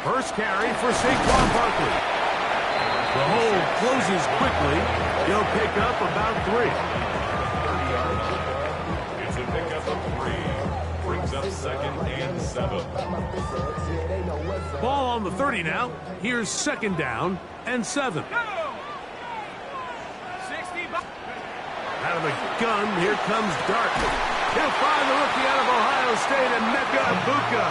First carry for Saquon Barkley. The hole closes quickly. He'll pick up about 3. It's a pickup of 3. Brings up 2nd and 7. Ball on the 30 now. Here's 2nd down and 7. Out of the gun, here comes Dart. He'll find the rookie out of Ohio State, and Emeka Egbuka.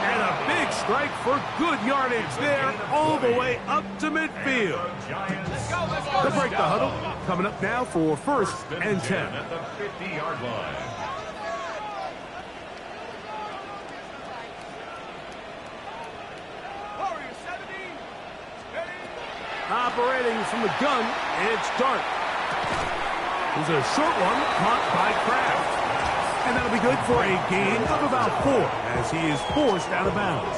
And a big strike for good yardage there, all the way up to midfield. To break the huddle, coming up now for 1st and 10. At the 50-yard line. Operating from the gun, it's Dart. There's a short one caught by Kraft. And that'll be good for a gain of about 4 as he is forced out of bounds.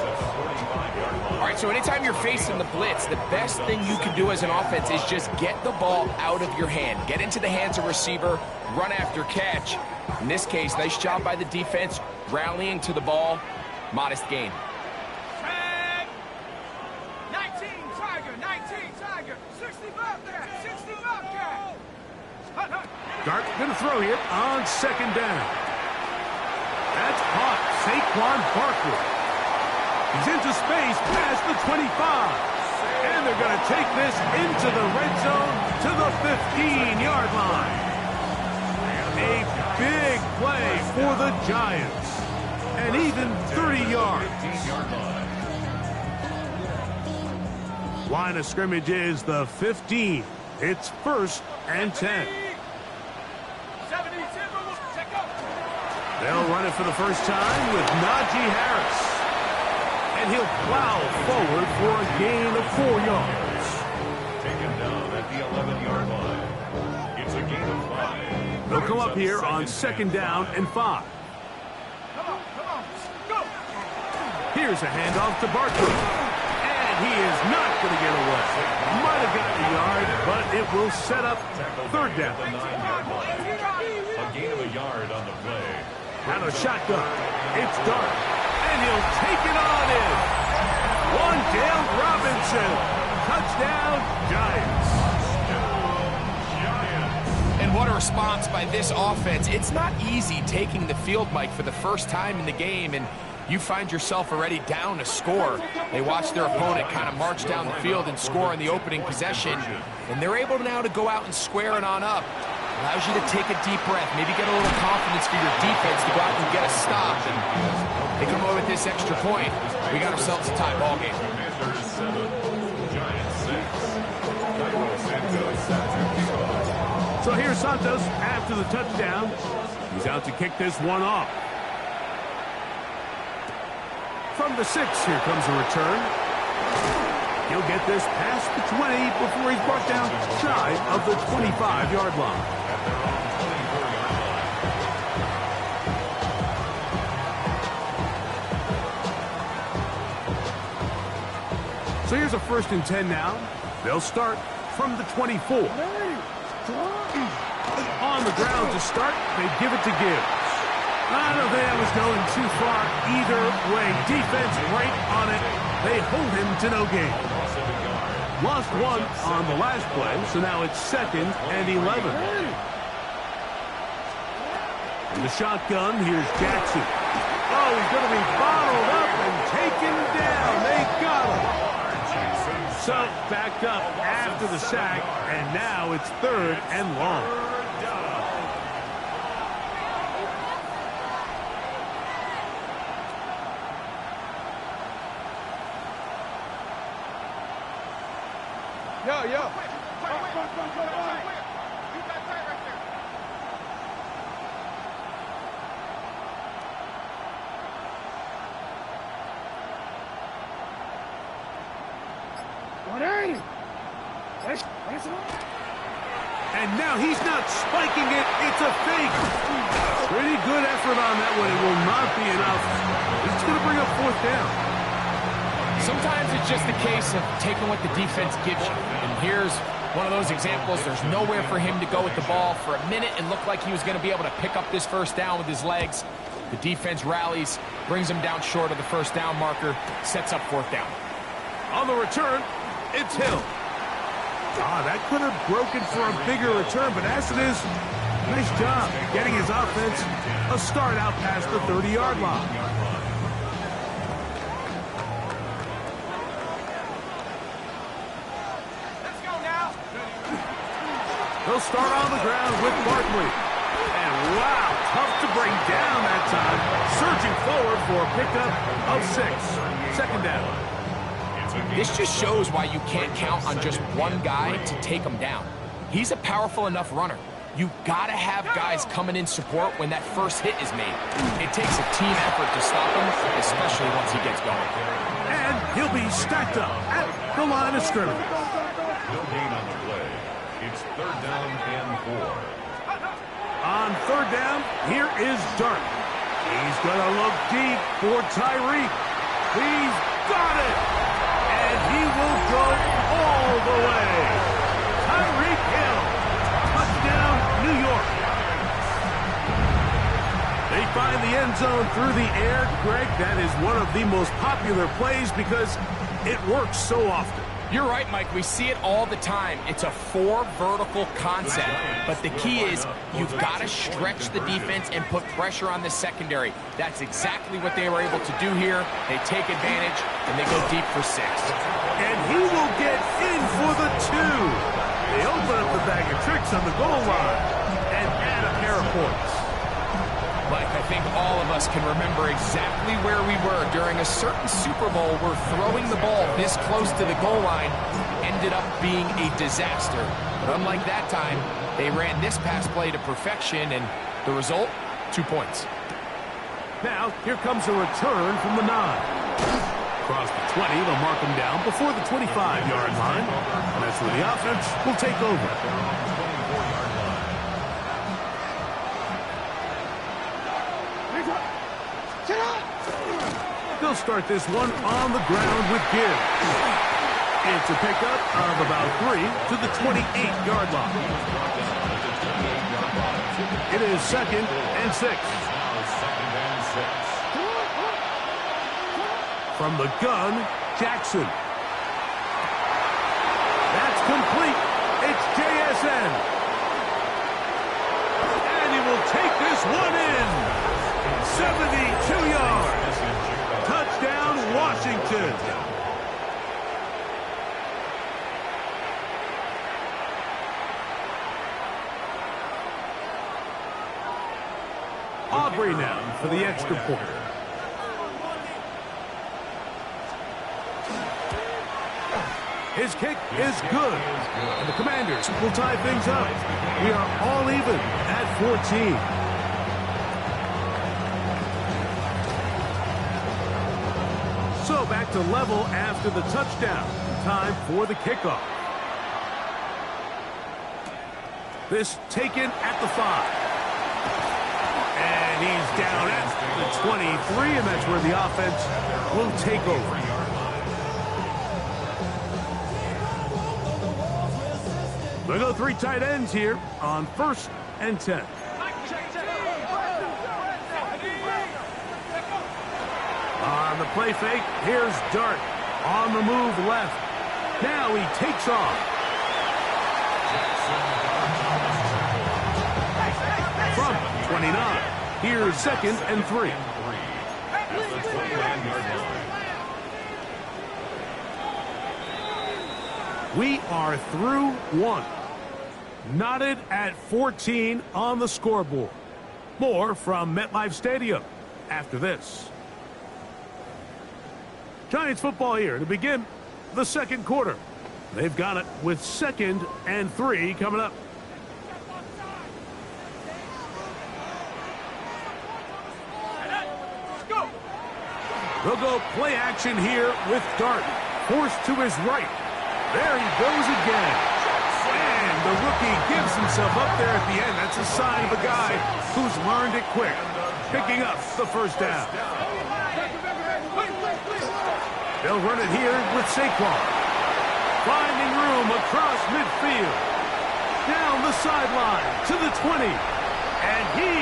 All right, so anytime you're facing the blitz, the best thing you can do as an offense is just get the ball out of your hand. Get into the hands of receiver, run after catch. In this case, nice job by the defense, rallying to the ball. Modest gain. 19 Tiger, 65 cat, 65 cat. Dart going to throw here on 2nd down. That's caught. Saquon Barkley. He's into space past the 25. And they're going to take this into the red zone to the 15-yard line. A big play for the Giants. And even 30 yards. Line of scrimmage is the 15. It's 1st and 10. They'll run it for the first time with Najee Harris. And he'll plow forward for a gain of 4 yards. Taken down at the 11-yard line. It's a gain of 5. They'll come up here on 2nd down and 5. Come on, go! Here's a handoff to Barkley. And he is not going to get away. Might have gotten a yard, but it will set up 3rd down. The 9-yard line. A gain of a yard on the play. Out of shotgun. It's Dart. And he'll take it on in. Wandale Robinson. Touchdown, Giants. And what a response by this offense. It's not easy taking the field, Mike, for the first time in the game, and you find yourself already down a score. They watch their opponent kind of march down the field and score in the opening possession, and they're able now to go out and square it on up. Allows you to take a deep breath, maybe get a little confidence for your defense to go out and get a stop. And they come away with this extra point. We got ourselves a tie ball game. Commanders 7, Giants 6. So here's Santos after the touchdown. He's out to kick this one off. From the 6, here comes a return. He'll get this past the 20 before he's brought down shy of the 25-yard line. So here's a 1st and 10 now. They'll start from the 24. On the ground to start, they give it to Gibbs. I don't think that was going too far either way. Defense right on it. They hold him to no gain. Lost 1 on the last play, so now it's 2nd and 11. In the shotgun, here's Jackson. Oh, he's going to be bottled up and taken down. They got him. So backed up after the sack, and now it's 3rd and long. Yo. And now he's not spiking it. It's a fake. Pretty good effort on that one. It will not be enough. It's going to bring up 4th down. Sometimes it's just a case of taking what the defense gives you. And here's one of those examples. There's nowhere for him to go with the ball for a minute and looked like he was going to be able to pick up this 1st down with his legs. The defense rallies, brings them down short of the first down marker, sets up fourth down. On the return, it's Hill. That could have broken for a bigger return, but as it is, nice job getting his offense a start out past the 30-yard line. Let's go now. They'll start on the ground with Barkley. And wow, tough to bring down that time. Surging forward for a pickup of 6. Second down. This just shows why you can't count on just one guy to take him down. He's a powerful enough runner. You gotta have guys coming in support when that first hit is made. It takes a team effort to stop him, especially once he gets going. And he'll be stacked up at the line of scrimmage. No gain on the play. It's third down and 4. On third down, here is Dart. He's gonna look deep for Tyreek. He's got it! And he will go all the way. Tyreek Hill. Touchdown, New York. They find the end zone through the air. Greg, that is one of the most popular plays because it works so often. You're right, Mike. We see it all the time. It's a 4 vertical concept. But the key is you've got to stretch the defense and put pressure on the secondary. That's exactly what they were able to do here. They take advantage, and they go deep for 6. And he will get in for the 2. They open up the bag of tricks on the goal line and add a pair of points. Mike, I think all of us can remember exactly where we were during a certain Super Bowl where throwing the ball this close to the goal line ended up being a disaster. But unlike that time, they ran this pass play to perfection, and the result, 2 points. Now, here comes a return from the 9. Across the 20, they'll mark him down before the 25-yard line. And that's where the offense will take over. They'll start this one on the ground with Gibbs. It's a pickup of about 3 to the 28-yard line. It is 2nd and 6. From the gun, Jackson. That's complete. It's JSN. And he will take this one in. 72 yards. Touchdown, Washington. Aubrey now for the extra point. His kick is good. And the Commanders will tie things up. We are all even at 14. So back to level after the touchdown. Time for the kickoff. This taken at the 5. And he's down at the 23, and that's where the offense will take over. They'll go 3 tight ends here on 1st and 10. On the play fake, here's Dart. On the move left. Now he takes off. From 29, here's 2nd and 3. We are through 1. Knotted at 14 on the scoreboard. More from MetLife Stadium after this. Giants football here to begin the second quarter. They've got it with 2nd and 3 coming up. They'll go play action here with Dart. Forced to his right. There he goes again. And the rookie gives himself up there at the end. That's a sign of a guy who's learned it quick. Picking up the first down. They'll run it here with Saquon. Finding room across midfield. Down the sideline to the 20. And he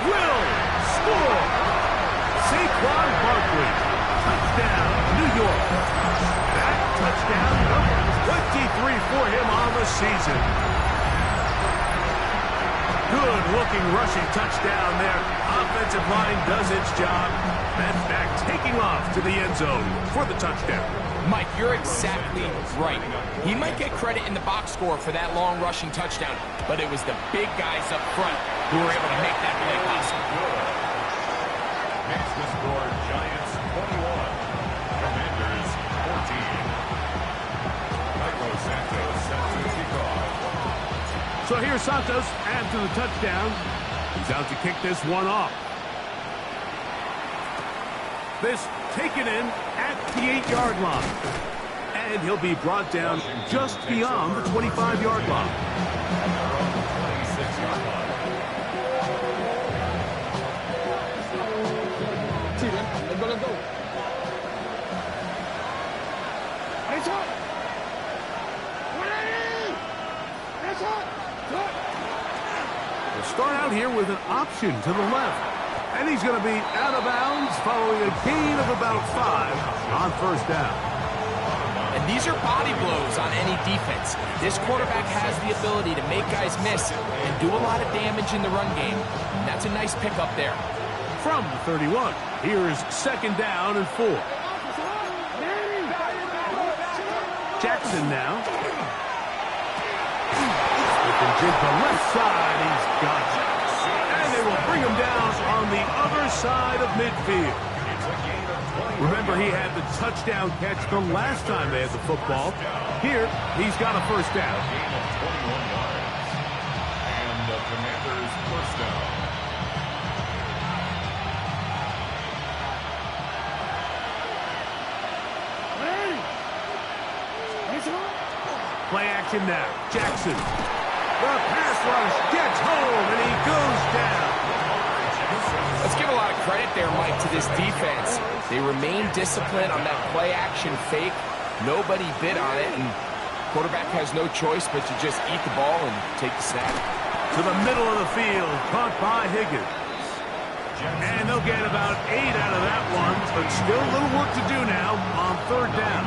will score. season. Good-looking rushing touchdown there. Offensive line does its job. And back taking off to the end zone for the touchdown. Mike, you're exactly right. He might get credit in the box score for that long rushing touchdown, but it was the big guys up front who were able to make that play possible. Makes the score Giants 21, Commanders 14. Michael Santos set to kick off. So here's Santos after the touchdown. He's out to kick this one off. This taken in at the 8-yard line. And he'll be brought down just beyond the 25-yard line. 26-yard line. Let's go. It's up. We'll start out here with an option to the left. And he's going to be out of bounds following a gain of about 5 on first down. And these are body blows on any defense. This quarterback has the ability to make guys miss and do a lot of damage in the run game. And that's a nice pickup there. From the 31, here's second down and 4. Jackson now. They can jig the left side. He's got it. And they will bring him down on the other side of midfield. Remember, he had the touchdown catch the last time they had the football. Here, he's got a first down. Gain of 21 yards. And the Commanders' first down. Play action now. Jackson. The pass rush gets home, and he goes down. Let's give a lot of credit there, Mike, to this defense. They remain disciplined on that play action fake. Nobody bid on it, and quarterback has no choice but to just eat the ball and take the snap. To the middle of the field, caught by Higgins. And they'll get about 8 out of that one, but still a little work to do now on third down.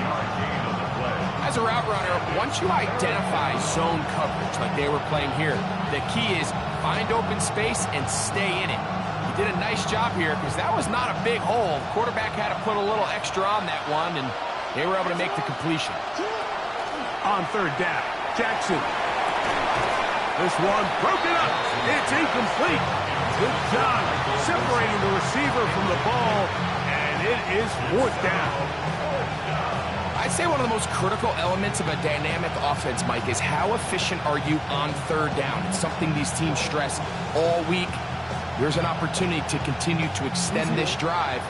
As a route runner, once you identify zone coverage like they were playing here, the key is find open space and stay in it. He did a nice job here because that was not a big hole. The quarterback had to put a little extra on that one, and they were able to make the completion. On third down, Jackson. This one broken up. It's incomplete. Good job separating the receiver from the ball, and it is fourth down. I'd say one of the most critical elements of a dynamic offense, Mike, is how efficient are you on third down. It's something these teams stress all week. There's an opportunity to continue to extend this drive.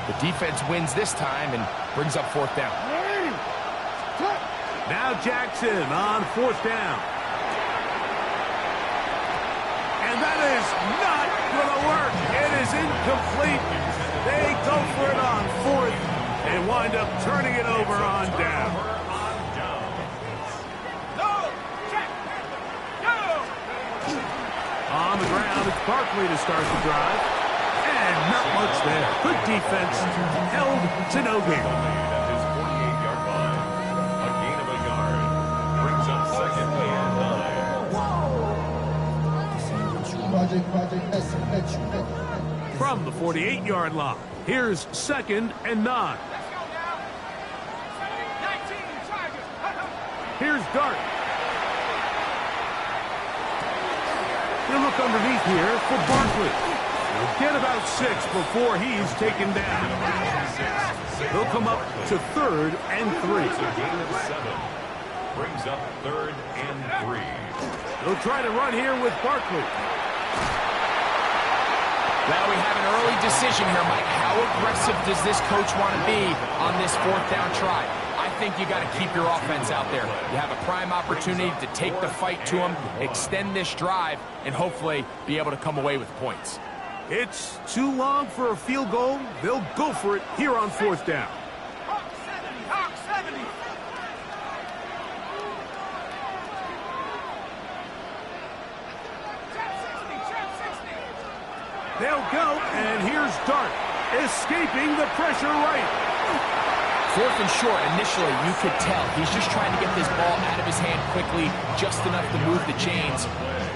The defense wins this time and brings up fourth down. Now Jackson on fourth down. And that is not going to work. It is incomplete. They go for it on fourth and wind up turning it over on down. On the ground, it's Barkley to start the drive. And not much there. Good defense. Held to no gain. At his 48-yard line. A gain of a yard. Brings up second and 9. From the 48-yard line, here's second and 9. Here's Dart. He'll look underneath here for Barkley. He'll get about 6 before he's taken down. He'll come up to third and 3. It's a gain of 7. Brings up third and 3. He'll try to run here with Barkley. Well, we have an early decision here, Mike. How aggressive does this coach want to be on this fourth down try? I think you got to keep your offense out there. You have a prime opportunity to take the fight to them, extend this drive, and hopefully be able to come away with points. It's too long for a field goal. They'll go for it here on fourth down. Hawk 70, Hawk 70. They'll go, and here's Dart, escaping the pressure right. 4th and short, initially, you could tell he's just trying to get this ball out of his hand quickly, just enough to move the chains.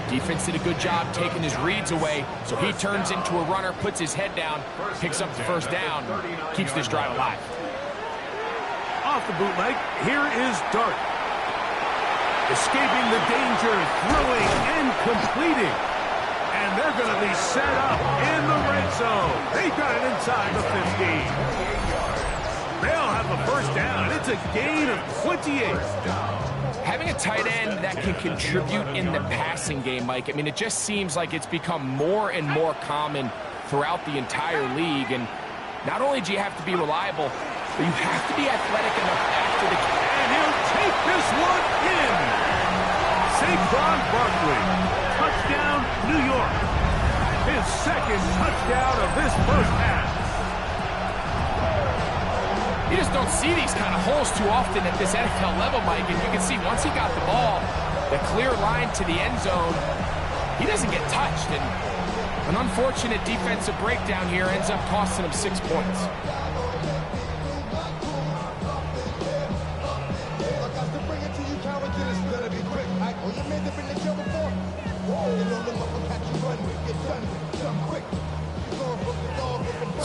Defense did a good job taking his reads away, so he turns into a runner, puts his head down, picks up the first down, keeps this drive alive. Off the bootleg, here is Dart. Escaping the danger, throwing and completing. And they're going to be set up in the red zone. They got it inside the 15. They'll have the first down. It's a gain of 28. Having a tight end that can contribute in the passing game, Mike, I mean, it just seems like it's become more and more common throughout the entire league. And not only do you have to be reliable, but you have to be athletic enough after the catch. And he'll take this one in. Saquon Barkley, touchdown, New York. His second touchdown of this first half. You just don't see these kind of holes too often at this NFL level, Mike. And you can see once he got the ball, the clear line to the end zone, he doesn't get touched. And an unfortunate defensive breakdown here ends up costing him 6 points.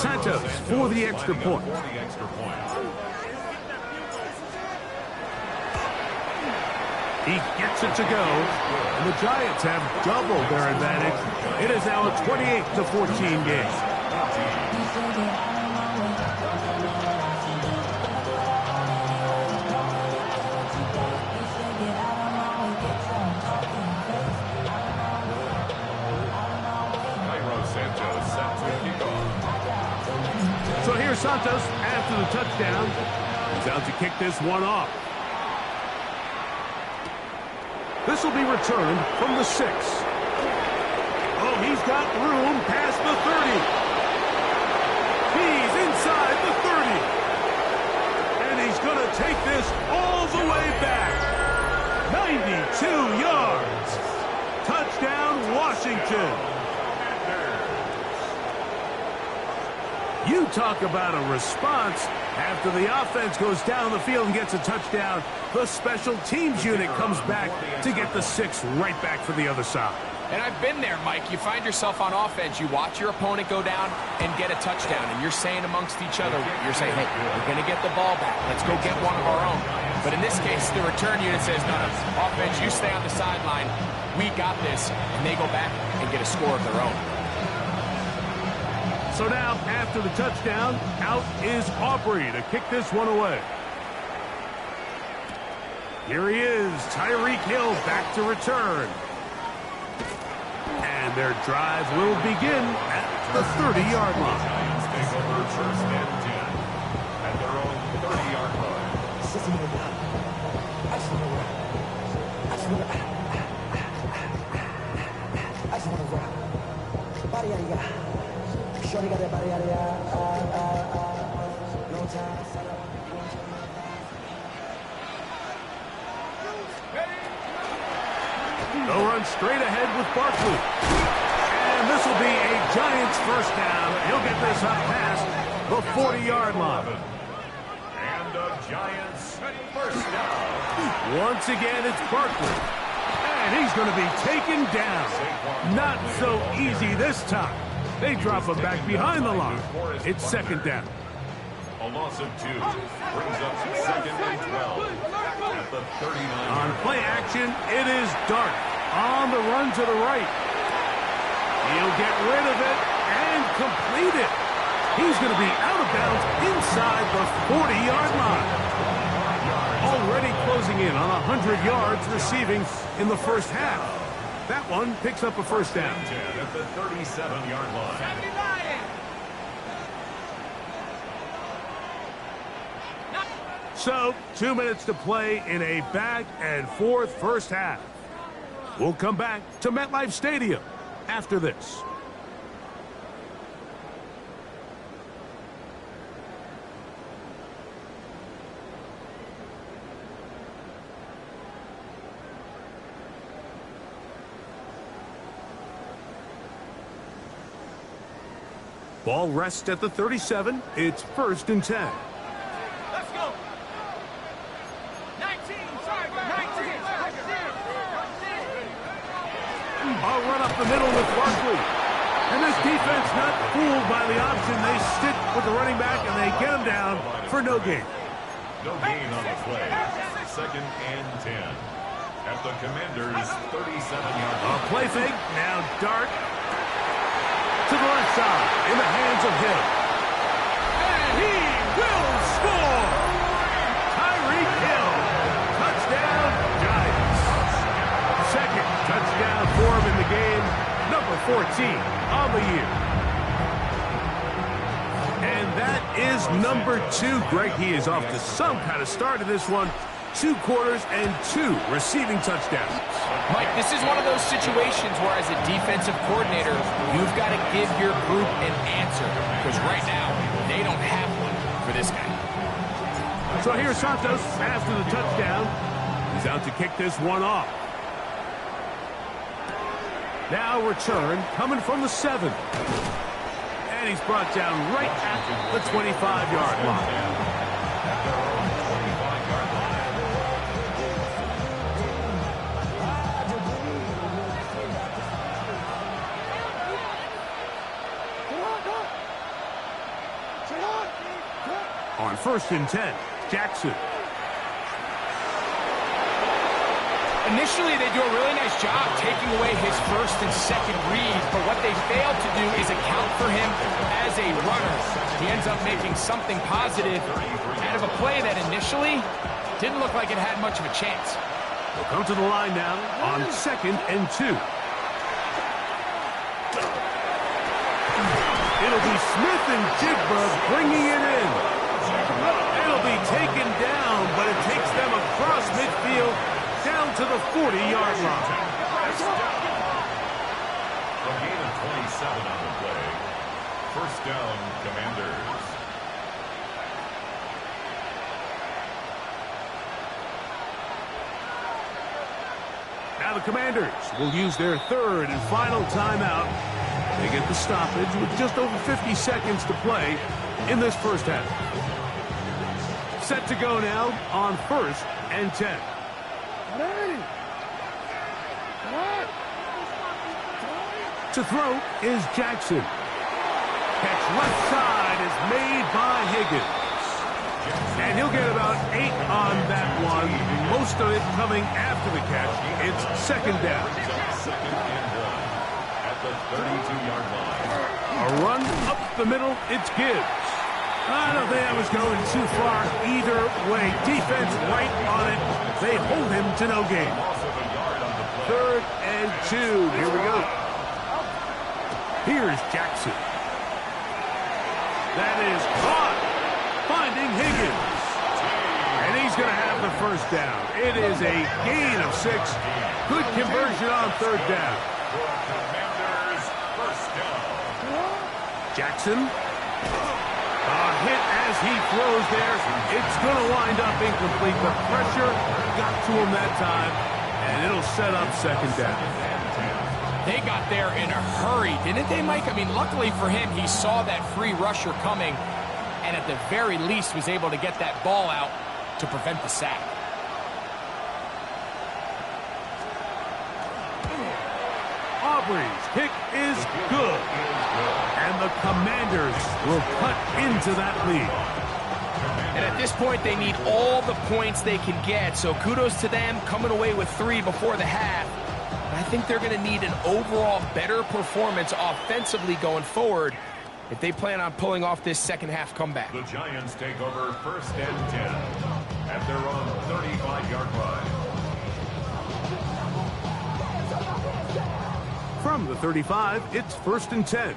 Santos for the extra point. He gets it to go, and the Giants have doubled their advantage. It is now a 28-14 game. So here's Santos after the touchdown. He's out to kick this one off. This will be returned from the 6. Oh, he's got room past the 30. He's inside the 30. And he's going to take this all the way back. 92 yards. Touchdown, Washington. You talk about a response. After the offense goes down the field and gets a touchdown, the special teams unit comes back to get the 6 right back for the other side. And I've been there, Mike. You find yourself on offense, you watch your opponent go down and get a touchdown, and you're saying amongst each other, you're saying, hey, we're going to get the ball back. Let's go get one of our own. But in this case, the return unit says, no, offense, you stay on the sideline. We got this. And they go back and get a score of their own. So now, after the touchdown, out is Aubrey to kick this one away. Here he is, Tyreek Hill back to return. And their drive will begin at the 30-yard line. Take over first and 10 at their own 30-yard line. They'll run straight ahead with Barkley. And this will be a Giants first down. He'll get this up past the 40-yard line. And the Giants first down. Once again, it's Barkley. And he's going to be taken down. Not so easy this time. They drop him back behind the line. It's second down. A loss of 2 brings up second and 12 at the 39. On play action, it is Dart on the run to the right. He'll get rid of it and complete it. He's going to be out of bounds inside the 40-yard line. Already closing in on 100 yards receiving in the first half. That one picks up a first down. At the 37-yard line. So, 2 minutes to play in a back-and-forth first half. We'll come back to MetLife Stadium after this. Ball rests at the 37. It's first and 10. Let's go. A run up the middle with Barkley. And this defense not fooled by the option. They stick with the running back, and they get him down for no gain. No gain on the play. 2nd and 10. At the Commanders' 37-yard line. A play fake. Now Dart to the left side in the hands of Hill. And he will score! Tyreek Hill. Touchdown, Giants. 2nd touchdown for him in the game. Number 14 on the year. And that is number 2. Greg, he is off to some kind of start in this one. 2 quarters and 2 receiving touchdowns. Mike, this is one of those situations where as a defensive coordinator, you've got to give your group an answer. Because right now, they don't have one for this guy. So here's Santos after the touchdown. He's out to kick this one off. Now return coming from the 7. And he's brought down right at the 25-yard line. On 1st and 10, Jackson. Initially, they do a really nice job taking away his 1st and 2nd read, but what they failed to do is account for him as a runner. He ends up making something positive out of a play that initially didn't look like it had much of a chance. They'll come to the line now on 2nd and 2. It'll be Smith and Jigba bringing it in. It'll be taken down, but it takes them across midfield down to the 40-yard line. A gain of 27 on the play. 1st down, Commanders. Now the Commanders will use their 3rd and final timeout. They get the stoppage with just over 50 seconds to play in this 1st half. Set to go now on 1st and 10. To throw is Jackson. Catch left side is made by Higgins. And he'll get about 8 on that one. Most of it coming after the catch. It's 2nd down. 2nd and 1. At the 32-yard line. A run up the middle. It's Gibbs. I don't think that was going too far either way. Defense right on it. They hold him to no gain. 3rd and 2. Here we go. Here's Jackson. That is caught. Finding Higgins. And he's going to have the 1st down. It is a gain of 6. Good conversion on 3rd down. Commanders, 1st down. Jackson. A hit as he throws there. It's going to wind up incomplete. The pressure got to him that time, and it'll set up 2nd down. They got there in a hurry, didn't they, Mike? I mean, luckily for him, he saw that free rusher coming, and at the very least was able to get that ball out to prevent the sack. Aubrey's kick is good. And the Commanders will cut into that lead. And at this point, they need all the points they can get. So kudos to them coming away with 3 before the half. I think they're going to need an overall better performance offensively going forward if they plan on pulling off this 2nd half comeback. The Giants take over 1st and 10 at their own 35-yard line. From the 35, it's 1st and 10.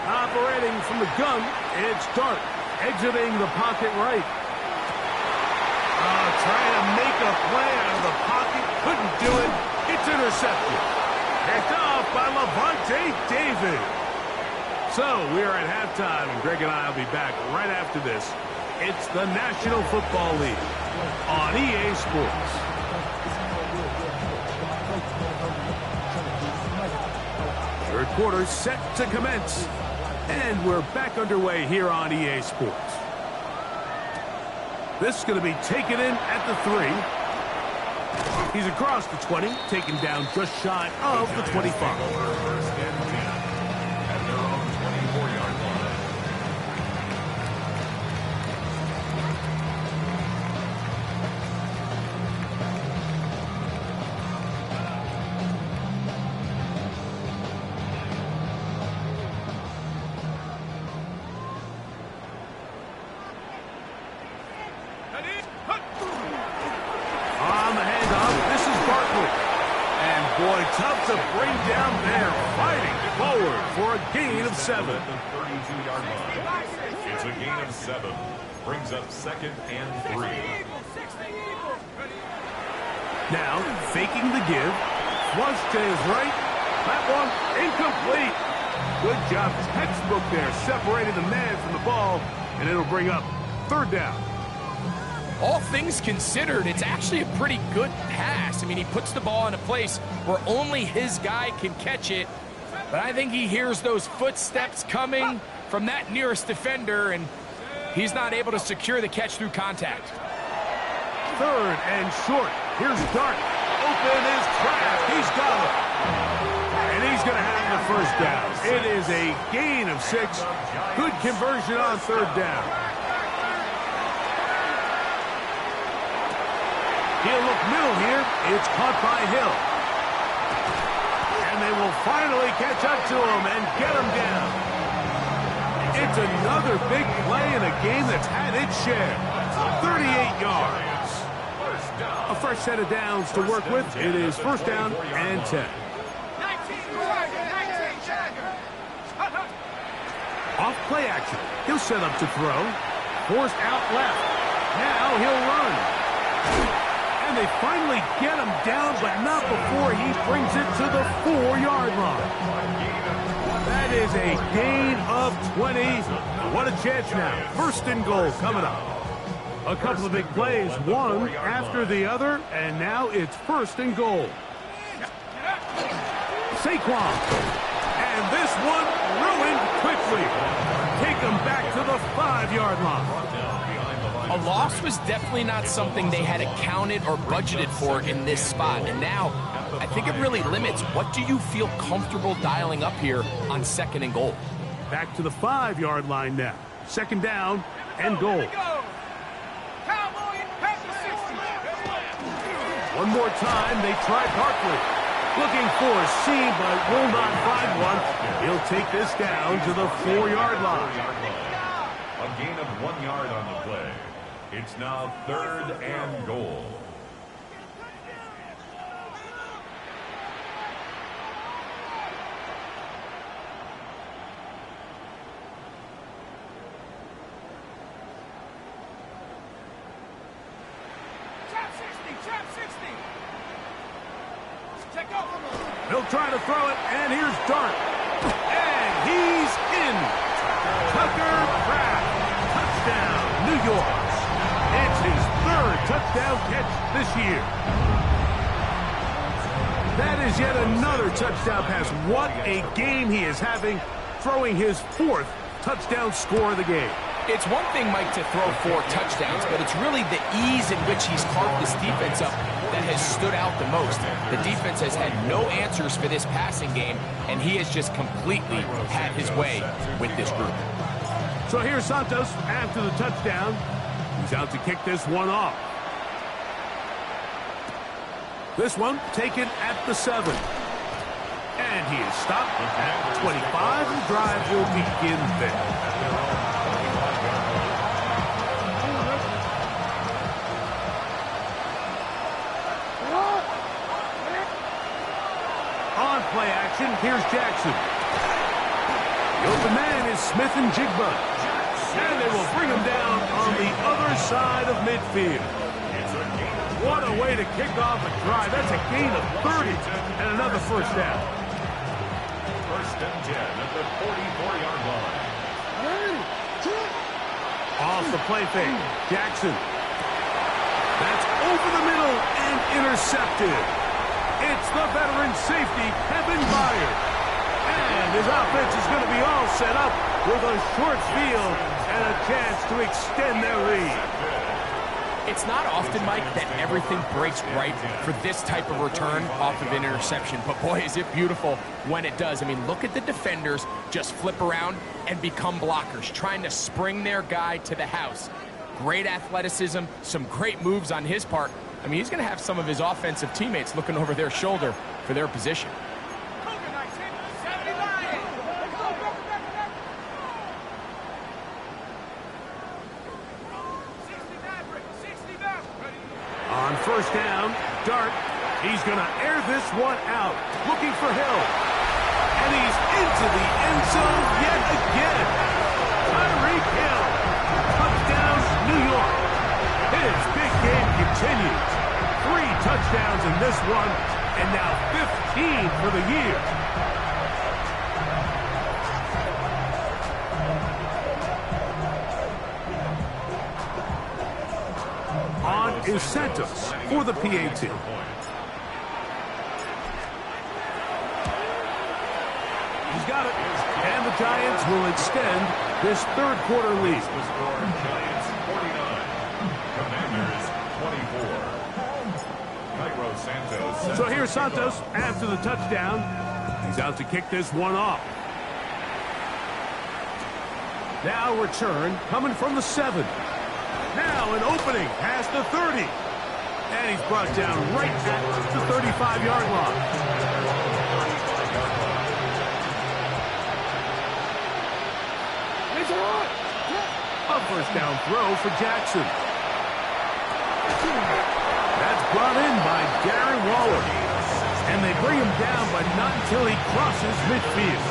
Operating from the gun, it's Dart, exiting the pocket right. Trying to make a play out of the pocket, couldn't do it. It's intercepted. Picked off by Levante David. So we are at halftime, and Greg and I will be back right after this It's the National Football League on EA Sports. Third quarter set to commence. And we're back underway here on EA Sports. This is going to be taken in at the 3. He's across the 20, taken down just shy of the 25. First and 10 at their own 24-yard line. Tough to bring down there, fighting forward for a gain of 7. At the 32-yard line. It's a gain of 7. Brings up 2nd and 3. Now, faking the give. Flush to his right. That one incomplete. Good job. Textbook there, separating the man from the ball, and it'll bring up 3rd down. All things considered, it's actually a pretty good pass. I mean, he puts the ball in a place where only his guy can catch it. But I think he hears those footsteps coming from that nearest defender, and he's not able to secure the catch through contact. 3rd and short. Here's Dart. Open is Kraft. He's got it. And he's going to have the 1st down. It is a gain of 6. Good conversion on 3rd down. He'll look middle here. It's caught by Hill. And they will finally catch up to him and get him down. It's another big play in a game that's had its share. 38 yards. A fresh set of downs to work with. It is 1st down and 10. Off play action. He'll set up to throw. Forced out left. Now he'll run. And they finally get him down, but not before he brings it to the 4-yard line. That is a gain of 20. What a chance now. 1st and goal coming up. A couple of big plays, one after the other, and now it's 1st and goal. Saquon. And this one ruined quickly. Take him back to the 5-yard line. A loss was definitely not something they had accounted or budgeted for in this spot. And now, I think it really limits what do you feel comfortable dialing up here on 2nd and goal. Back to the 5-yard line now. 2nd down and goal. One more time, they try Barkley. Looking for a seam, but will not find one. He'll take this down to the 4-yard line. A gain of 1 yard on the play. It's now 3rd and goal. He'll try to throw it, and here's Dart. And he's in. Tucker Kraft. Touchdown, New York. It's his 3rd touchdown catch this year. That is yet another touchdown pass. What a game he is having, throwing his 4th touchdown score of the game. It's one thing, Mike, to throw 4 touchdowns, but it's really the ease in which he's carved this defense up that has stood out the most. The defense has had no answers for this passing game, and he has just completely had his way with this group. So here's Santos after the touchdown. He's out to kick this one off. This one taken at the 7. And he is stopped at 25. The drive will begin there. On play action, here's Jackson. The open man is Smith and Jigba. And they will bring him down on the other side of midfield. What a way to kick off a drive. That's a gain of 30 and another 1st down. 1st and 10 at the 44-yard line. Off the play fake. Jackson. That's over the middle and intercepted. It's the veteran safety, Kevin Byard. And his offense is going to be all set up with a short field and a chance to extend their lead. It's not often, Mike, that everything breaks right for this type of return off of an interception. But boy, is it beautiful when it does. I mean, look at the defenders just flip around and become blockers, trying to spring their guy to the house. Great athleticism, some great moves on his part. I mean, he's going to have some of his offensive teammates looking over their shoulder for their position. On first down, Dart. He's going to air this one out, looking for Hill. And he's into the end zone yet again. Tyreek Hill. Touchdown, New York. His big game continues. 3 touchdowns in this one, and now 15 for the year. On is Santos for the PAT. He's got it. And the Giants will extend this third quarter lead. Giants 49, Commanders 24. So here's Santos after the touchdown. He's out to kick this one off. Now return coming from the 7. Now an opening past the 30. And he's brought down right at the 35-yard line. A first down throw for Jackson. That's brought in by Darren Waller. And they bring him down, but not until he crosses midfield.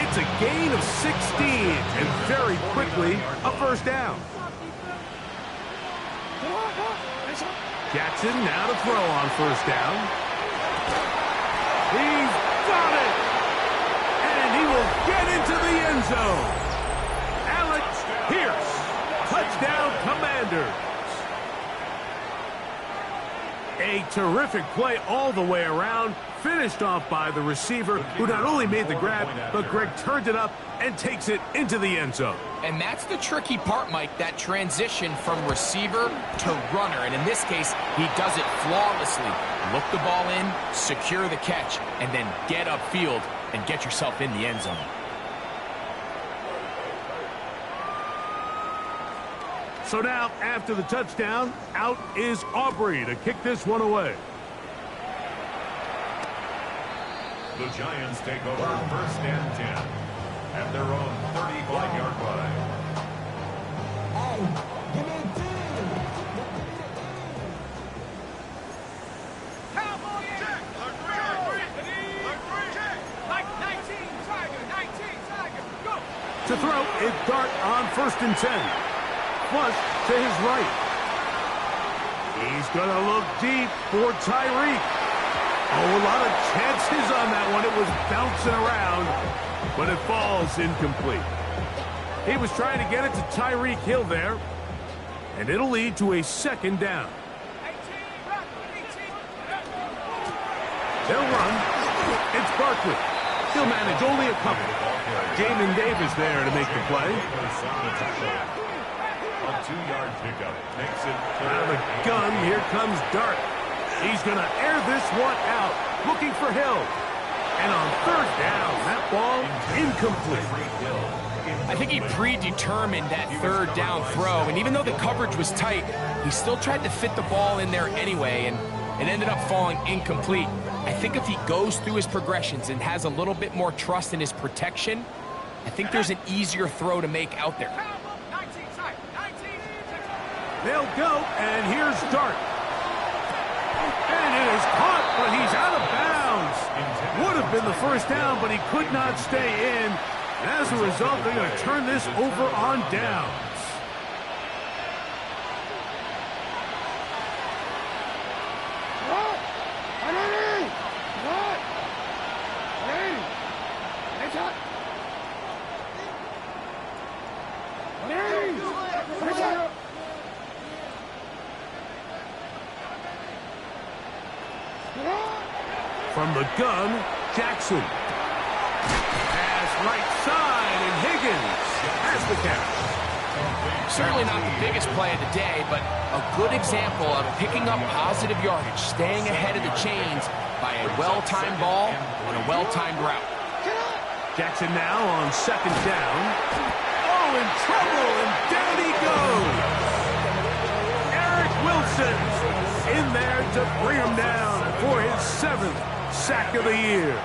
It's a gain of 16, and very quickly, a first down. Jackson now to throw on first down. He's got it! And he will get into the end zone. Alex Pierce, touchdown Commanders. A terrific play all the way around, finished off by the receiver, who not only made the grab, but Greg turned it up and takes it into the end zone. And that's the tricky part, Mike, that transition from receiver to runner. And in this case, he does it flawlessly. Look the ball in, secure the catch, and then get upfield and get yourself in the end zone. So now, after the touchdown, out is Aubrey to kick this one away. The Giants take over first and 10 at their own 35-yard line. To throw, it's Dart on first and 10. Flush to his right. He's going to look deep for Tyreek. Oh, a lot of chances on that one. It was bouncing around, but it falls incomplete. He was trying to get it to Tyreek Hill there, and it'll lead to a second down. They'll run. It's Barkley. He'll manage only a couple. Jamin Davis there to make the play. A 2-yard pickup makes it Out of the gun, here comes Dart. He's going to air this one out, looking for Hill. And on third down, that ball incomplete. I think he predetermined that third down throw, and even though the coverage was tight, he still tried to fit the ball in there anyway, and it ended up falling incomplete. I think if he goes through his progressions and has a little bit more trust in his protection, I think there's an easier throw to make out there. They'll go, and here's Dart. And it is caught, but he's out of bounds. Would have been the first down, but he could not stay in. And as a result, they're going to turn this over on downs. What? From the gun, Jackson. Pass right side, and Higgins has the catch. Certainly not the biggest play of the day, but a good example of picking up positive yardage, staying ahead of the chains by a well-timed ball and a well-timed route. Jackson now on second down. Oh, in trouble, and down he goes. Eric Wilson in there to bring him down for his 7th sack of the year.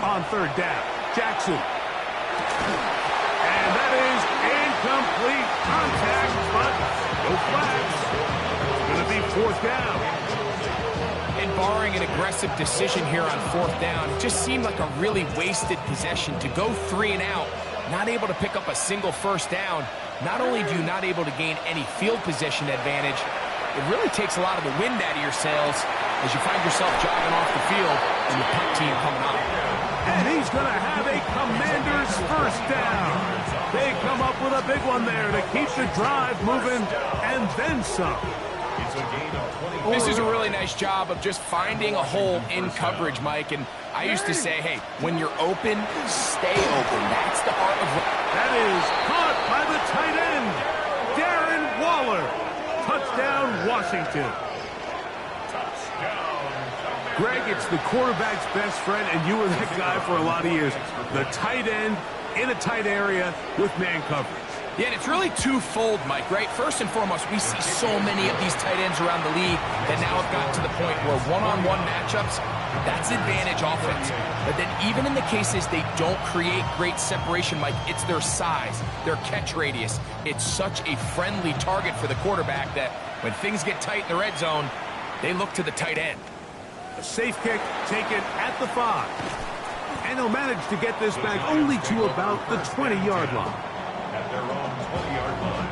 On third down, Jackson. And that is incomplete contact, but no flags. It's going to be fourth down. And barring an aggressive decision here on fourth down, it just seemed like a really wasted possession to go 3 and out, not able to pick up a single first down. Not only do you not able to gain any field position advantage, it really takes a lot of the wind out of your sails as you find yourself jogging off the field and the punt team coming up. And he's going to have a Commander's first down. They come up with a big one there to keep the drive moving and then some. This is a really nice job of just finding a hole in coverage, Mike. And I used to say, hey, when you're open, stay open. That's the art of... That is caught by the tight end, Darren Waller. Touchdown, Washington. Greg, it's the quarterback's best friend, and you were that guy for a lot of years. The tight end in a tight area with man coverage. Yeah, and it's really twofold, Mike, right? First and foremost, we see so many of these tight ends around the league that now have gotten to the point where one-on-one matchups, that's advantage offense. But then even in the cases they don't create great separation, Mike, it's their size, their catch radius. It's such a friendly target for the quarterback that when things get tight in the red zone, they look to the tight end. A safe kick taken at the 5. And he'll manage to get this back only to about the 20-yard line. At their own 20-yard line.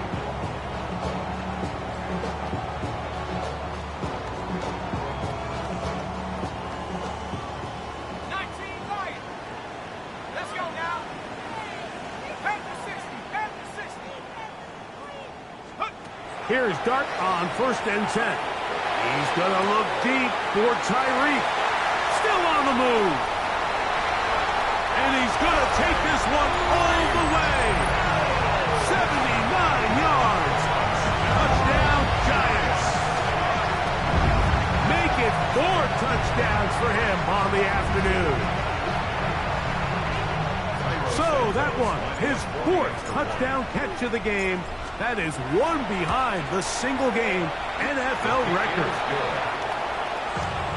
Let's go now. Back to 60. Here's Dart on first and 10. He's going to look deep for Tyreek. Still on the move. And he's going to take this one all the way. 79 yards. Touchdown, Giants. Make it 4 touchdowns for him on the afternoon. So that one, his 4th touchdown catch of the game. That is one behind the single-game NFL record.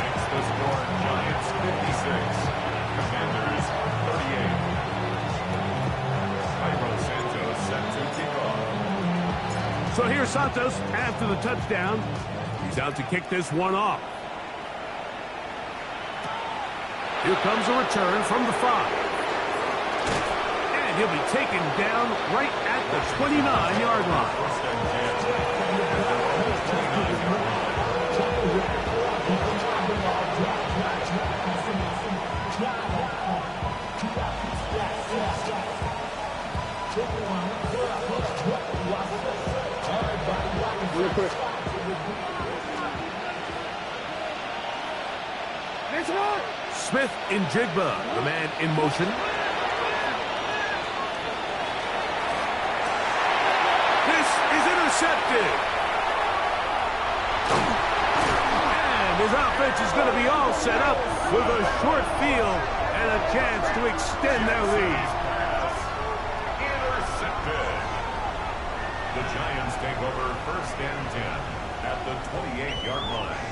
Makes the score Giants 56, Commanders 38. Cairo Santos set to kick off. So here's Santos after the touchdown. He's out to kick this one off. Here comes a return from the 5. He'll be taken down right at the 29-yard line. Real quick. Smith in Jigba, the man in motion. Intercepted. And his offense is going to be all set up with a short field and a chance to extend their lead. Intercepted. The Giants take over first and 10 at the 28-yard line.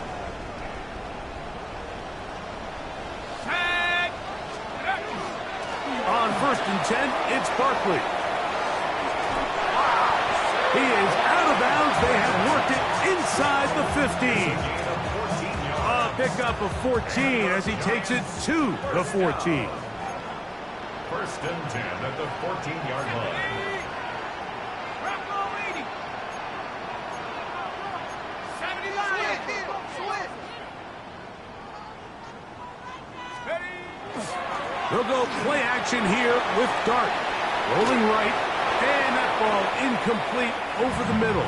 On first and 10, it's Barkley. He is out of bounds. They have worked it inside the 15. A pickup of 14 as he takes it to the 14. First and 10 at the 14-yard line. They'll go play action here with Dart. Rolling right. And that ball incomplete over the middle.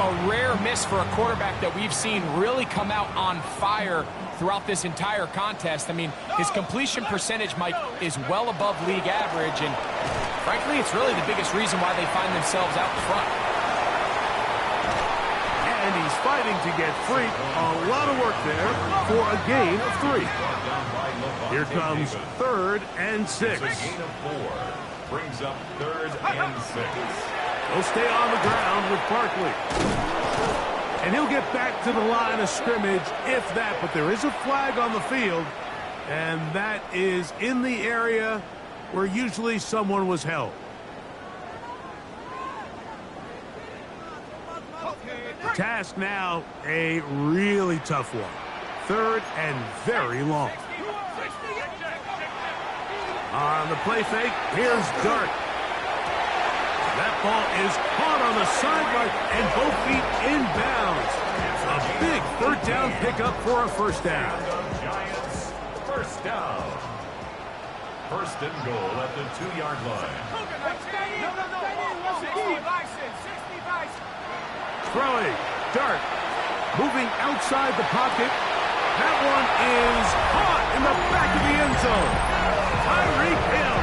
a rare miss for a quarterback that we've seen really come out on fire throughout this entire contest. I mean, his completion percentage, Mike, is well above league average, and frankly, it's really the biggest reason why they find themselves out front. And he's fighting to get free. A lot of work there for a gain of 3. Here comes 3rd and 6. It's a gain of 4. Brings up 3rd and 6. He'll stay on the ground with Barkley. And he'll get back to the line of scrimmage, if that. But there is a flag on the field, and that is in the area where usually someone was held. The task now, a really tough one. 3rd and very long. On the play fake, here's Dart. That ball is caught on the sideline, and both feet inbounds. A big 3rd down pickup for a 1st down. Giants, 1st down. 1st and goal at the 2-yard line. Throwing, Dart, moving outside the pocket. That one is caught in the back of the end zone. Tyreek Hill,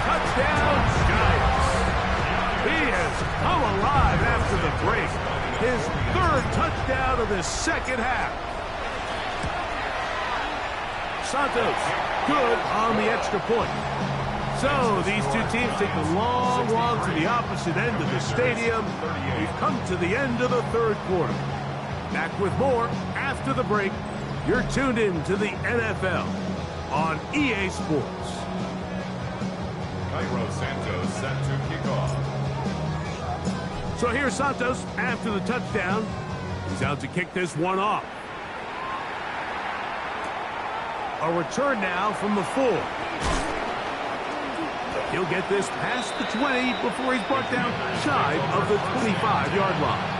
touchdown Giants. He has come alive after the break. His 3rd touchdown of the 2nd half. Santos, good on the extra point. So these two teams take a long walk to the opposite end of the stadium. We've come to the end of the 3rd quarter. Back with more after the break. You're tuned in to the NFL on EA Sports. Cairo Santos set to kick off. So here's Santos after the touchdown. He's out to kick this one off. A return now from the 4. He'll get this past the 20 before he's brought down shy of the 25-yard line.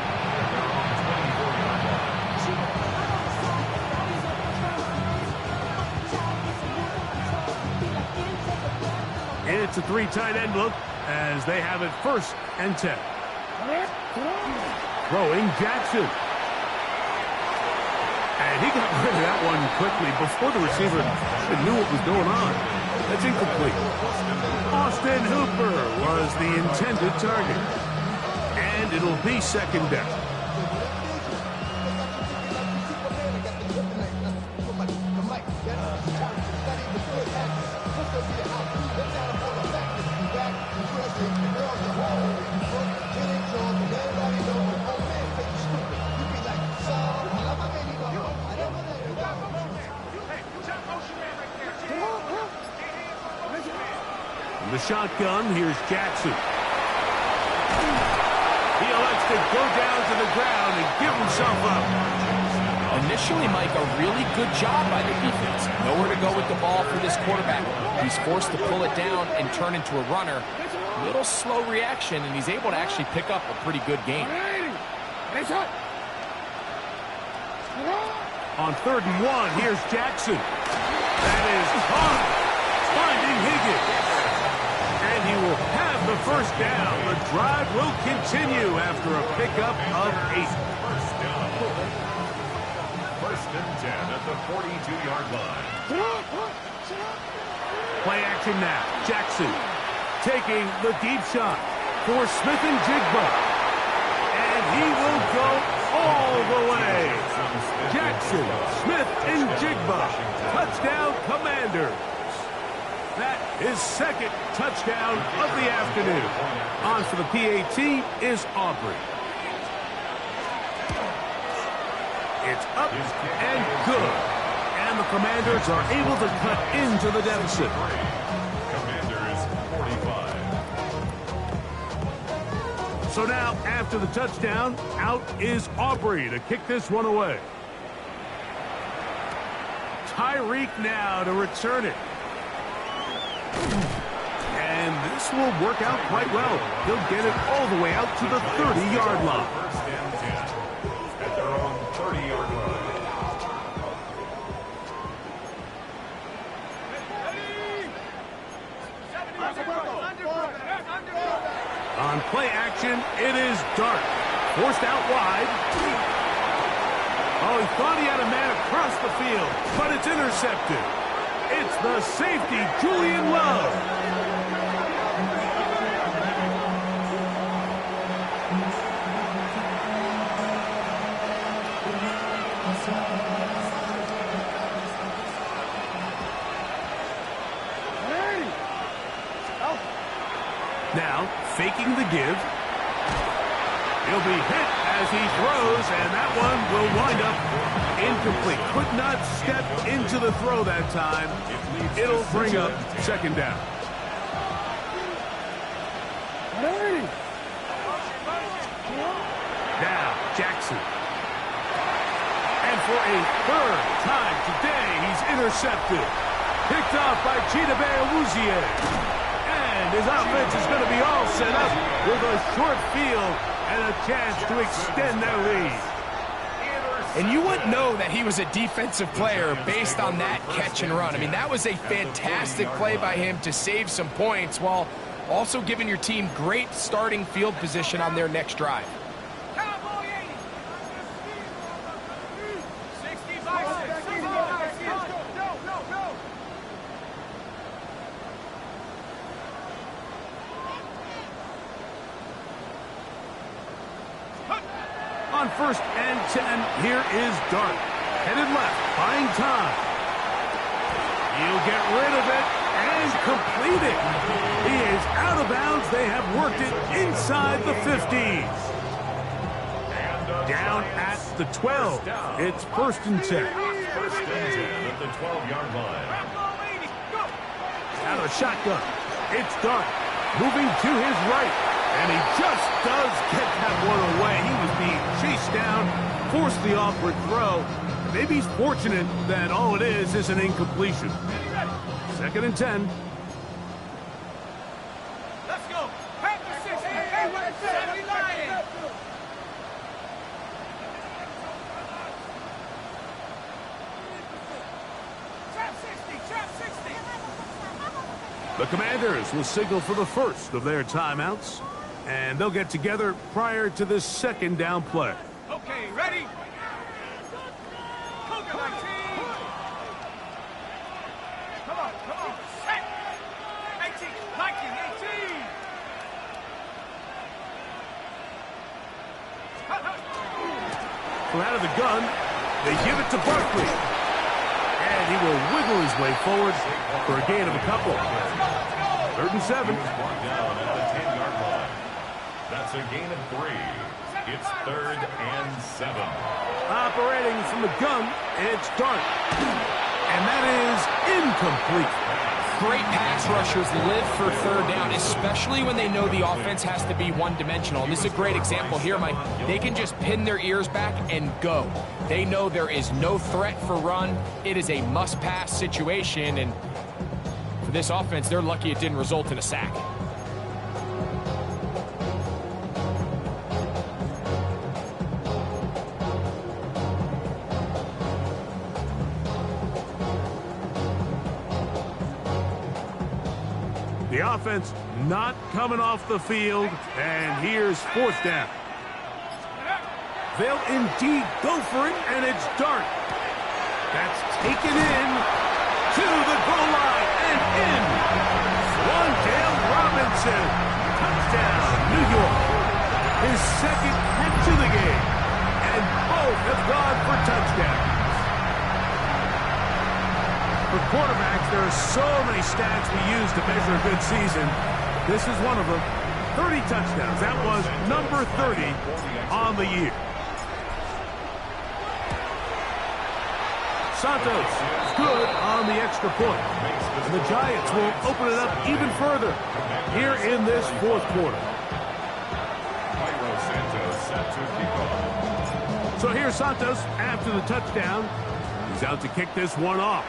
It's a 3 tight end look as they have it 1st and 10. Throwing Jackson. And he got rid of that one quickly before the receiver even knew what was going on. That's incomplete. Austin Hooper was the intended target. And it'll be 2nd down. The shotgun, here's Jackson. He elects to go down to the ground and give himself up. Initially, Mike, a really good job by the defense. Nowhere to go with the ball for this quarterback. He's forced to pull it down and turn into a runner. Little slow reaction, and he's able to actually pick up a pretty good game. On 3rd and 1, here's Jackson. That is caught. Finding Higgins. And he will have the 1st down. The drive will continue after a pickup of 8. 1st and 10 at the 42-yard line. Play action now. Jackson taking the deep shot for Smith and Jigba. And he will go all the way. Jackson, Smith, and Jigba. Touchdown, Commanders. That is 2nd touchdown of the afternoon. On for the PAT is Aubrey. It's up and good. And the Commanders are able to cut into the deficit. Commanders 45. So now, after the touchdown, out is Aubrey to kick this one away. Tyreek now to return it. And this will work out quite well. He'll get it all the way out to the 30-yard line. 1st and 10 at their own 30-yard line. On play action, it is Dart. Forced out wide. Oh, he thought he had a man across the field, but it's intercepted. It's the safety, Julian Love. Now, faking the give. He'll be hit as he throws, and that one will wind up incomplete. Could not step into the throw that time. It'll bring up second down. Now, Jackson. And for a third time today, he's intercepted. Picked off by Chidobe Awuzie. And his offense is going to be all set up with a short field and a chance to extend their lead. And you wouldn't know that he was a defensive player based on that catch and run. I mean, that was a fantastic play by him to save some points while also giving your team great starting field position on their next drive. On 1st and 10, here is Dart. Headed left, buying time. He'll get rid of it and complete it. He is out of bounds. They have worked it inside the 50s. Down at the 12. It's 1st and 10. 1st and 10 at the 12-yard line. Out of the shotgun. It's Dart. Moving to his right. And he just does get that one away. He was being chased down, forced the awkward throw. Maybe he's fortunate that all it is an incompletion. 2nd and 10. Let's go. Pack the 6. Hey, what's that? We lying. Trap 60. Trap 60. The Commanders will signal for the first of their timeouts. And they'll get together prior to this 2nd down play. Okay, ready? Cougar 19. Come on. Set. 18. 19. 18. From out of the gun, they give it to Barkley. And he will wiggle his way forward for a gain of a couple. 3rd and 7. Down at the 10-yard line. That's a gain of 3. It's 3rd and 7. Operating from the gun, it's Dart. And that is incomplete. Great pass rushers live for 3rd down, especially when they know the offense has to be one-dimensional. And this is a great example here, Mike. They can just pin their ears back and go. They know there is no threat for run. It is a must-pass situation, and for this offense, they're lucky it didn't result in a sack. The offense not coming off the field, and here's 4th down. They'll indeed go for it, and it's Dart. That's taken in to the goal line and in. Wandale Robinson, touchdown, New York. His 2nd catch of the game, and both have gone for touchdowns. For quarterbacks, there are so many stats we use to measure a good season. This is one of them. 30 touchdowns. That was number 30 on the year. Santos, good on the extra point. And the Giants will open it up even further here in this 4th quarter. So here's Santos after the touchdown. He's out to kick this one off.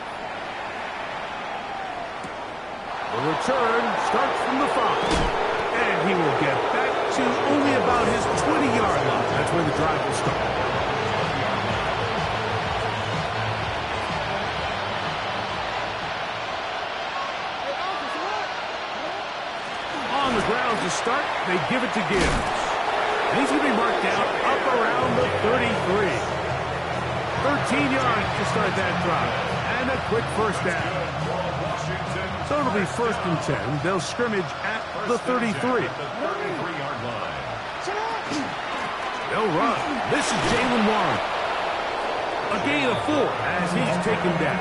The return starts from the 5. And he will get back to only about his 20-yard line. That's where the drive will start. On the ground to start, they give it to Gibbs. He's going to be marked down up around the 33. 13 yards to start that drive. And a quick first down. So it'll be 1st and 10. They'll scrimmage at the 33. They'll run. This is Jalen Warren. A gain of 4 as he's taken down.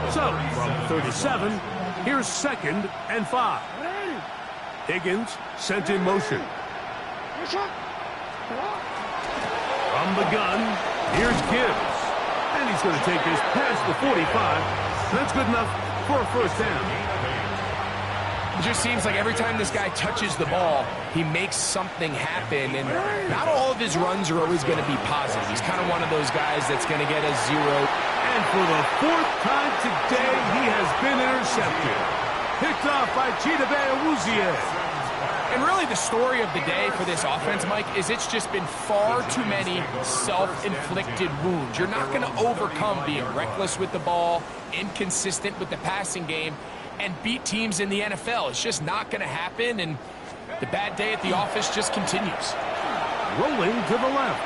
So, from 37, here's 2nd and 5. Higgins sent in motion. From the gun, here's Gibbs. And he's going to take this past the 45. That's good enough for a first down. It just seems like every time this guy touches the ball, he makes something happen, and not all of his runs are always going to be positive. He's kind of one of those guys that's going to get a 0. And for the 4th time today, he has been intercepted. Picked off by Chidobe Awuzie. And really the story of the day for this offense, Mike, is it's just been far too many self-inflicted wounds. You're not going to overcome being reckless with the ball, inconsistent with the passing game, and beat teams in the NFL. It's just not going to happen, and the bad day at the office just continues. Rolling to the left.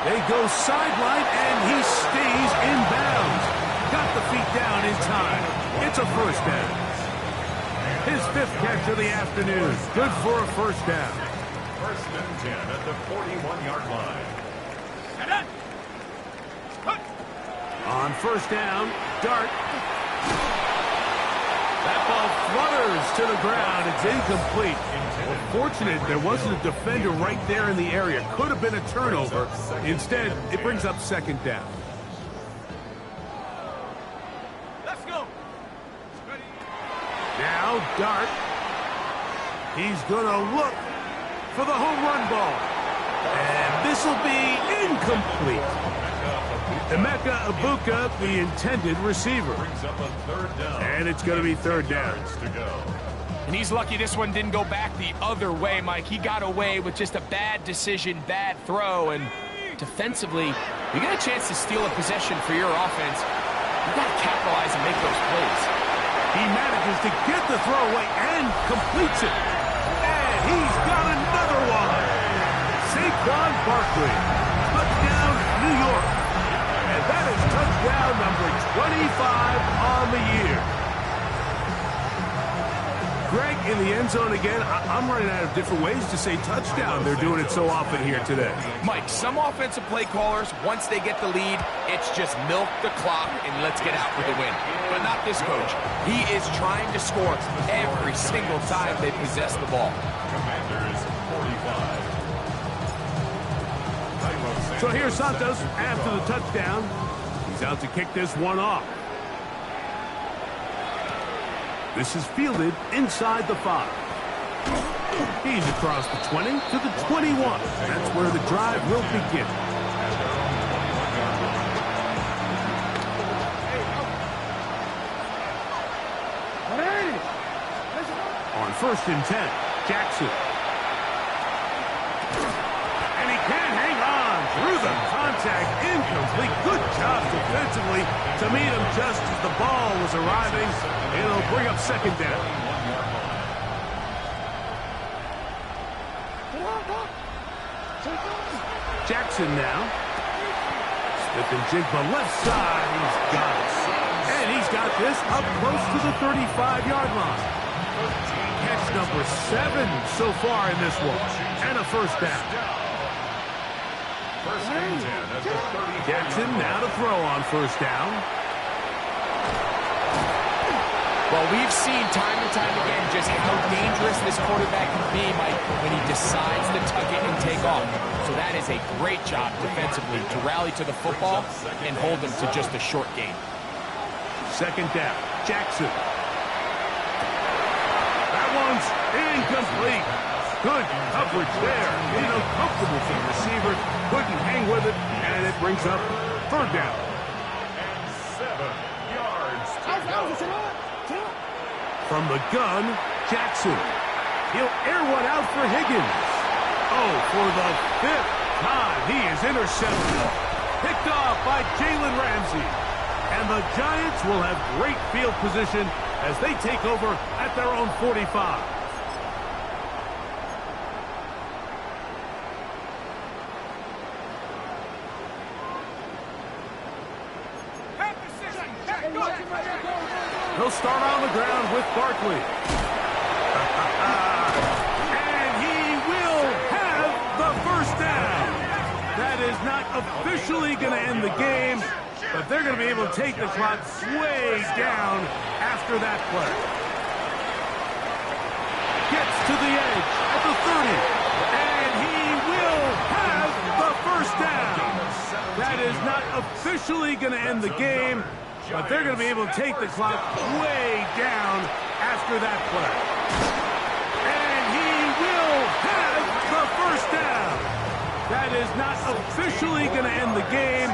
They go sideline, and he stays in bounds. Got the feet down in time. It's a first down. His 5th catch of the afternoon. Good for a first down. 1st and 10 at the 41-yard line. On first down, Dart. That ball flutters to the ground. It's incomplete. Well, fortunate there wasn't a defender right there in the area. Could have been a turnover. Instead, it brings up 2nd down. Now Dart. He's going to look for the home run ball. And this will be incomplete. Emeka Ibuka, the intended receiver. And it's going to be 3rd down. And he's lucky this one didn't go back the other way, Mike. He got away with just a bad decision, bad throw. And defensively, you get a chance to steal a possession for your offense. You've got to capitalize and make those plays. He manages to get the throw away and completes it. And he's got another one. Saquon Barkley. Touchdown, New York. And that is touchdown number 25 on the year. Greg, in the end zone again. I'm running out of different ways to say touchdown. They're doing it so often here today. Mike, some offensive play callers, once they get the lead, it's just milk the clock and let's get out with a win. But not this coach. He is trying to score every single time they possess the ball. Commanders 45. So here's Santos after the touchdown. He's out to kick this one off. This is fielded inside the 5. He's across the 20 to the 21. That's where the drive will begin. On 1st and 10, Jackson. And he can hang on through the contact. Incomplete. Good job defensively to meet him just as the ball was arriving. It'll bring up 2nd down. Jackson now. Slip and jiggle left side. He's got it. And he's got this up close to the 35-yard line. Catch number 7 so far in this one. And a first down. Jackson now to throw on first down. Well, we've seen time and time again just how dangerous this quarterback can be, Mike, when he decides to tuck it and take off. So that is a great job defensively to rally to the football and hold them to just a short gain. 2nd down, Jackson. That one's incomplete. Good coverage there. It's uncomfortable for the receiver. Couldn't hang with it, and it brings up 3rd down. And 7 yards to go. From the gun, Jackson. He'll air one out for Higgins. Oh, for the 5th time, he is intercepted. Picked off by Jalen Ramsey. And the Giants will have great field position as they take over at their own 45. He'll start on the ground with Barkley. And he will have the first down. That is not officially going to end the game, but they're going to be able to take the clock way down after that play. Gets to the edge at the 30. And he will have the first down. That is not officially going to end the game, but they're going to be able to take the clock way down after that play. And he will have the first down. That is not officially going to end the game,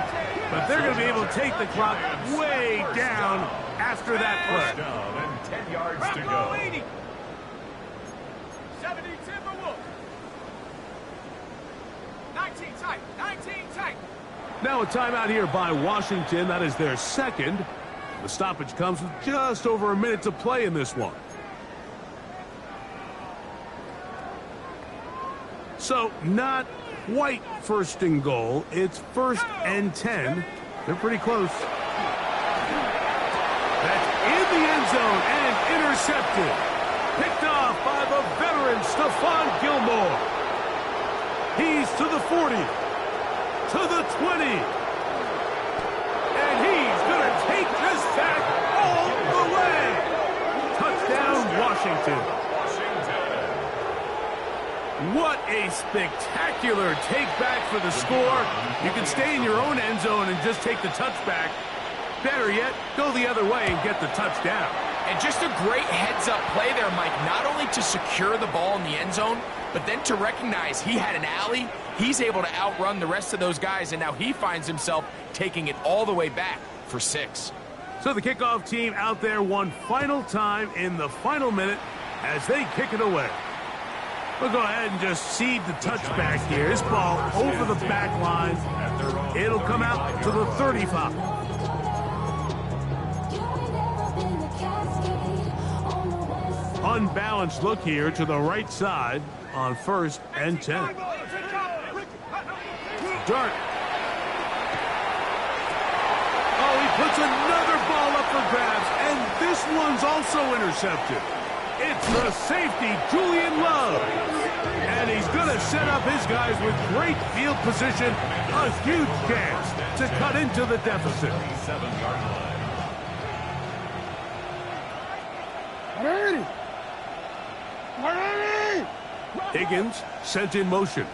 but they're going to be able to take the clock way down after that play. Down and 10 yards to go. 70 Timberwolves. 19 tight. 19 tight. Now a timeout here by Washington. That is their second. The stoppage comes with just over a minute to play in this one. So not quite first and goal. It's 1st and 10. They're pretty close. That's in the end zone and intercepted. Picked off by the veteran Stephon Gilmore. He's to the 40. To the 20. And he's going to take this back all the way. Touchdown, Washington. What a spectacular take back for the score. You can stay in your own end zone and just take the touchback. Better yet, go the other way and get the touchdown. And just a great heads-up play there, Mike, not only to secure the ball in the end zone, but then to recognize he had an alley. He's able to outrun the rest of those guys, and now he finds himself taking it all the way back for 6. So the kickoff team out there one final time in the final minute as they kick it away. We'll go ahead and just seed the touchback here. This ball over the back line. It'll come out to the 35. Unbalanced look here to the right side on 1st and 10. Dart. Oh, he puts another ball up for grabs, and this one's also intercepted. It's the safety, Julian Love. And he's going to set up his guys with great field position. A huge chance to cut into the deficit. 7-yard line. Higgins sent in motion.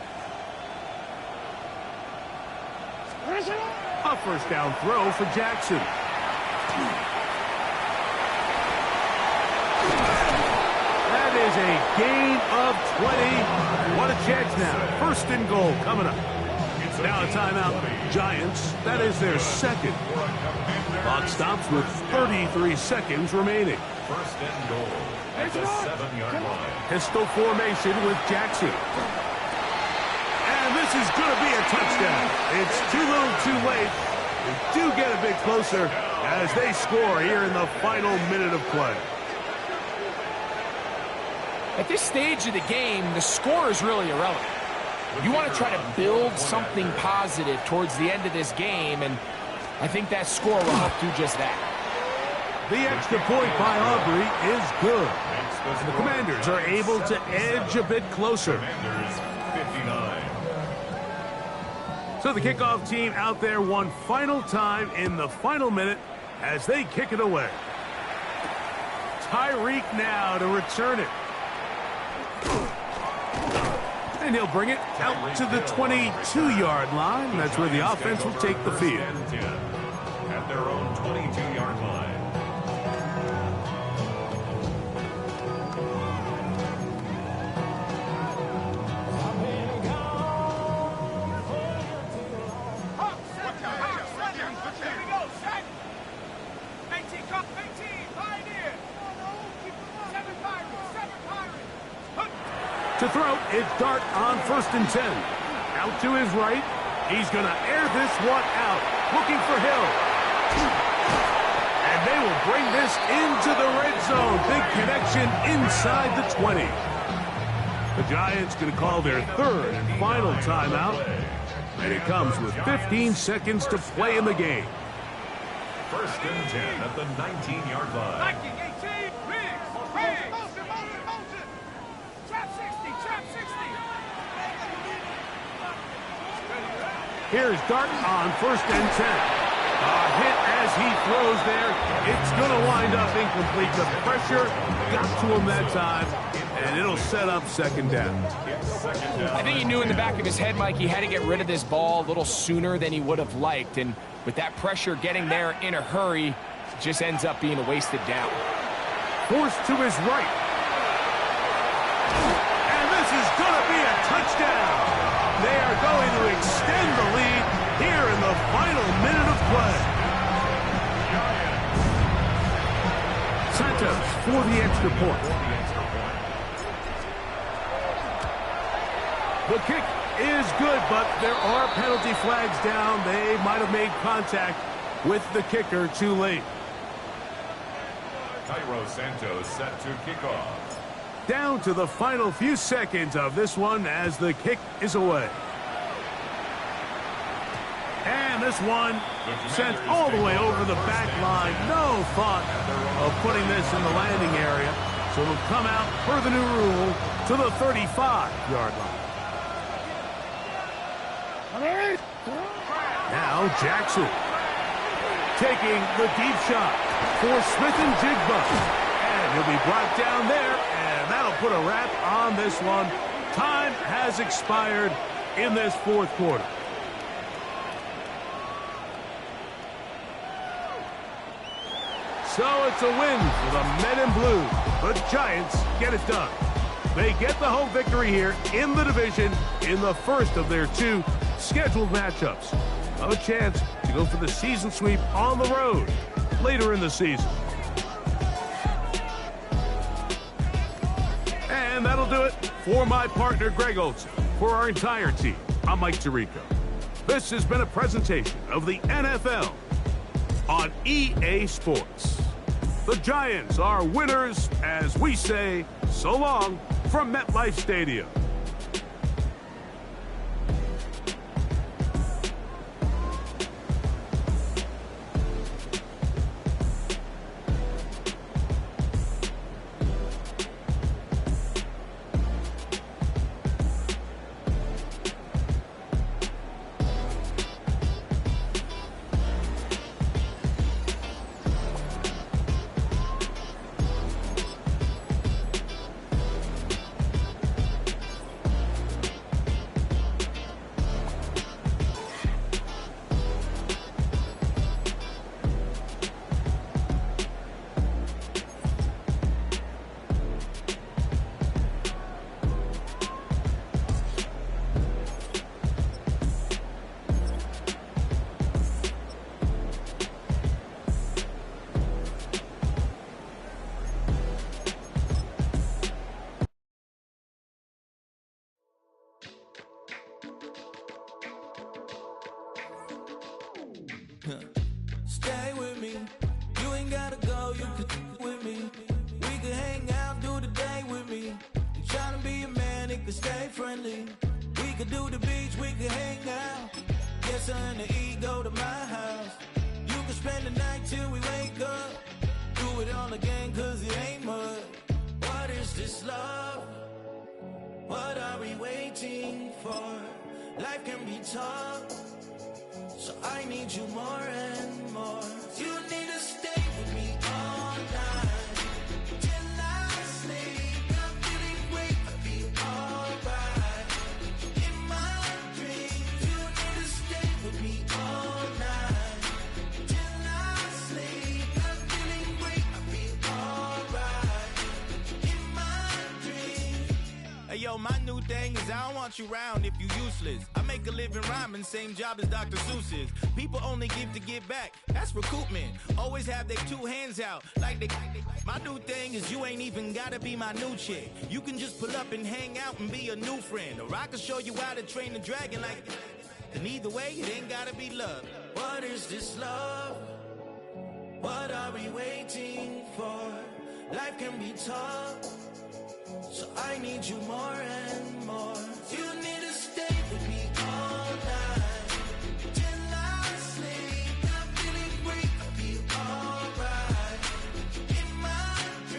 A first down throw for Jackson. That is a gain of 20. What a chance now. 1st and goal coming up. Now a timeout. Giants, that is their second. Clock stops with 33 seconds remaining. 1st and goal at the 7-yard line. Pistol formation with Jackson. And this is going to be a touchdown. It's too little too late. They do get a bit closer as they score here in the final minute of play. At this stage of the game, the score is really irrelevant. You want to try to build something positive towards the end of this game, and I think that score will help do just that. The extra point by Aubrey is good. And the Commanders are able to edge a bit closer. Commanders 59. So the kickoff team out there one final time in the final minute as they kick it away. Tyreek now to return it. And he'll bring it out to the 22-yard line. That's where the offense will take the field. At their own 22-yard line. To throw, it's Dart on 1st and 10. Out to his right. He's going to air this one out. Looking for Hill. will bring this into the red zone. Big connection inside the 20. The Giants going to call their third and final timeout. And it comes with 15 seconds to play in the game. First and 10 at the 19-yard line. 19, 18, Riggs. Motion. Trap 60, trap 60. Here's Dart on first and 10. A hit as he throws there. It's going to wind up incomplete. The pressure got to him that time, and it'll set up second down. I think he knew in the back of his head, Mike, he had to get rid of this ball a little sooner than he would have liked. And with that pressure getting there in a hurry, it just ends up being a wasted down. Forced to his right. And this is going to be a touchdown. They are going to extend the lead here in the final minute of play. Santos for the extra point. The kick is good, but there are penalty flags down. They might have made contact with the kicker too late. Cairo Santos set to kick off. Down to the final few seconds of this one as the kick is away. And this one sent all the way over the back line. No thought of putting this in the landing area. So it'll come out per the new rule to the 35-yard line. Now Jackson taking the deep shot for Smith and Jigba. And he'll be brought down there, and that'll put a wrap on this one. Time has expired in this fourth quarter. So it's a win for the Men in Blue. The Giants get it done. They get the home victory here in the division in the first of their two scheduled matchups. A chance to go for the season sweep on the road later in the season. And that'll do it for my partner, Greg Olson. For our entire team, I'm Mike Tirico. This has been a presentation of the NFL on EA Sports. The Giants are winners as we say so long from MetLife Stadium. Stay with me. You ain't gotta go, you could with me. We could hang out, do the day with me. You tryna be a man, it could stay friendly. We could do the beach, we could hang out. Yes, her and the E go to my house. You could spend the night till we wake up. Do it all again, cause it ain't mud. What is this love? What are we waiting for? Life can be tough, so I need you more and more. You need to stay with me all night till I sleep. I'm feeling great, I'll be alright. In my dreams, you need to stay with me all night till I sleep. I'm feeling great, I'll be alright. In my dreams. Hey yo, my new thing is I don't want you around if you useless. I make a living rhyming, same job as Dr. Seuss's. People only give to give back, that's recoupment. Always have their two hands out, like they. My new thing is you ain't even gotta be my new chick. You can just pull up and hang out and be a new friend. Or I can show you how to train the dragon like. And either way, it ain't gotta be love. What is this love? What are we waiting for? Life can be tough, so I need you more